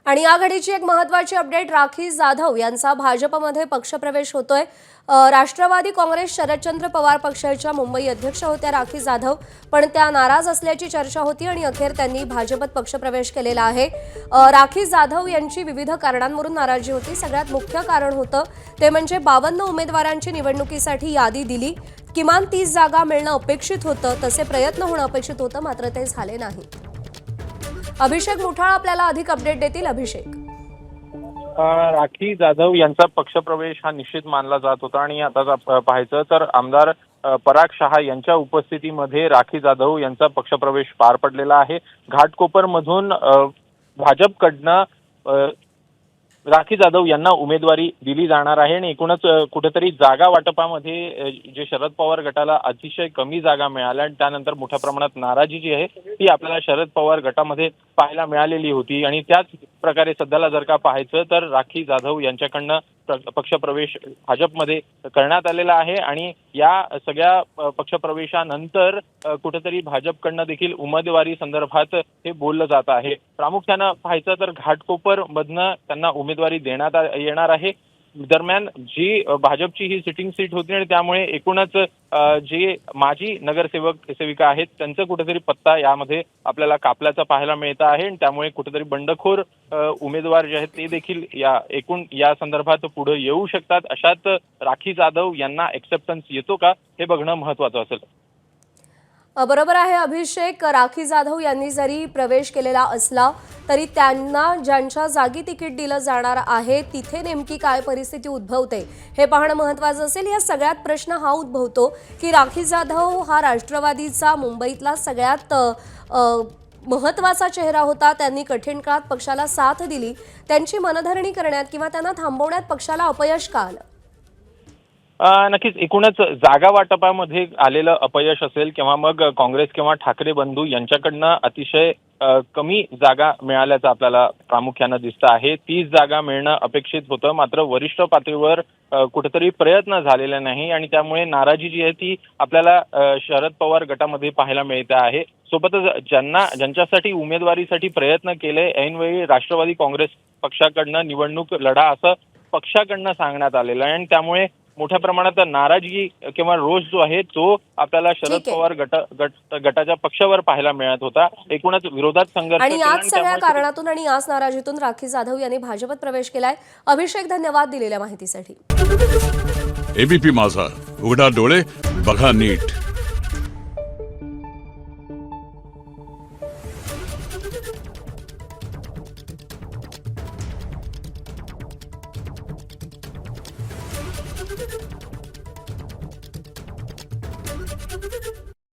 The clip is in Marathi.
आणि या घडीची एक महत्त्वाची अपडेट, राखी जाधव यांचा भाजपमध्ये पक्षप्रवेश होतोय। राष्ट्रवादी काँग्रेस शरदचंद्र पवार पक्षाच्या मुंबई अध्यक्ष होत्या राखी जाधव, पण त्या नाराज असल्याची चर्चा होती आणि अखेर त्यांनी भाजपत पक्षप्रवेश केलेला आहे। राखी जाधव यांची विविध कारणांवरून नाराजी होती। सगळ्यात मुख्य कारण होतं ते म्हणजे 52 उमेदवारांची निवडणुकीसाठी यादी दिली, किमान 30 जागा मिळणं अपेक्षित होतं, तसे प्रयत्न होणं अपेक्षित होतं, मात्र ते झाले नाही। अभिषेक मुठाळ आपल्याला अधिक अपडेट देतील। अभिषेक, राखी जाधव यांचा पक्षप्रवेश हा निश्चित मानला जात होता आणि आता पाहायचं तर आमदार पराग शहा यांच्या उपस्थितीमध्ये राखी जाधव यांचा पक्षप्रवेश पार पडलेला आहे। घाटकोपर मधून भाजपकडनं राखी जाधव यांना उमेदवारी दिली जाणार आहे आणि एकूणच कुठेतरी जागा वाटपामध्ये जे शरद पवार गटाला अतिशय कमी जागा मिळाल्या आणि त्यानंतर मोठ्या प्रमाणात नाराजी जी आहे ती आपल्याला शरद पवार गटामध्ये पाहायला मिळालेली होती आणि त्याच प्रकारे सध्याला जर का पाहायचं तर राखी जाधव यांच्याकडनं पक्षप्रवेश भाजपमध्ये करण्यात आलेला आहे आणि या सगळ्या पक्षप्रवेशानंतर कुठेतरी भाजपकडनं देखील उमेदवारी संदर्भात हे बोललं जात आहे। प्रामुख्यानं पाहायचं तर घाटकोपर मधनं त्यांना उमेदवारी देण्यात येणार आहे। दरम्यान जी भाजपची ही सिटिंग सीट होती आणि त्यामुळे एकूणच जे माजी सेविका आहेत त्यांचं कुठेतरी पत्ता यामध्ये आपल्याला कापल्याचं पाहायला मिळतं आहे आणि त्यामुळे कुठेतरी बंडखोर उमेदवार जे आहेत ते देखील या संदर्भात पुढे येऊ शकतात। अशात राखी जाधव यांना एक्सेप्टन्स येतो का हे बघणं महत्त्वाचं असेल। बरोबर आहे अभिषेक, राखी जाधव यांनी जरी प्रवेश केलेला असला तरी त्यांना ज्यांच्या जागी तिकीट दिलं जाणार आहे तिथे नेमकी काय परिस्थिती उद्भवते हे पाहणं महत्त्वाचं असेल। या सगळ्यात प्रश्न हा उद्भवतो की राखी जाधव हा राष्ट्रवादीचा मुंबईतला सगळ्यात महत्त्वाचा चेहरा होता। त्यांनी कठीण काळात पक्षाला साथ दिली, त्यांची मनधरणी करण्यात किंवा त्यांना थांबवण्यात पक्षाला अपयश का आलं? नक्कीच एकूणच जागा वाटपामध्ये आलेलं अपयश असेल किंवा मग काँग्रेस किंवा ठाकरे बंधू यांच्याकडनं अतिशय कमी जागा मिळाल्याचं आपल्याला प्रामुख्यानं दिसतं आहे। 30 जागा मिळणं अपेक्षित होतं, मात्र वरिष्ठ पातळीवर कुठेतरी प्रयत्न झालेला नाही आणि त्यामुळे नाराजी जी आहे ती आपल्याला शरद पवार गटामध्ये पाहायला मिळते आहे। सोबतच ज्यांच्यासाठी उमेदवारीसाठी प्रयत्न केले ऐनवेळी राष्ट्रवादी काँग्रेस पक्षाकडनं निवडणूक लढा असं पक्षाकडनं सांगण्यात आलेलं आहे आणि त्यामुळे मोठ्या प्रमाणात नाराजी किंवा रोष जो आहे तो आपल्याला शरद पवार गटाच्या पक्षावर पाहायला मिळत होता। एकूणच विरोधात संघर्ष आणि याच सगळ्या कारणातून आणि याच नाराजीतून राखी जाधव यांनी भाजपत प्रवेश केलाय। अभिषेक, धन्यवाद दिलेल्या माहितीसाठी। एबीपी माझा, उघडा डोळे बघा नीट।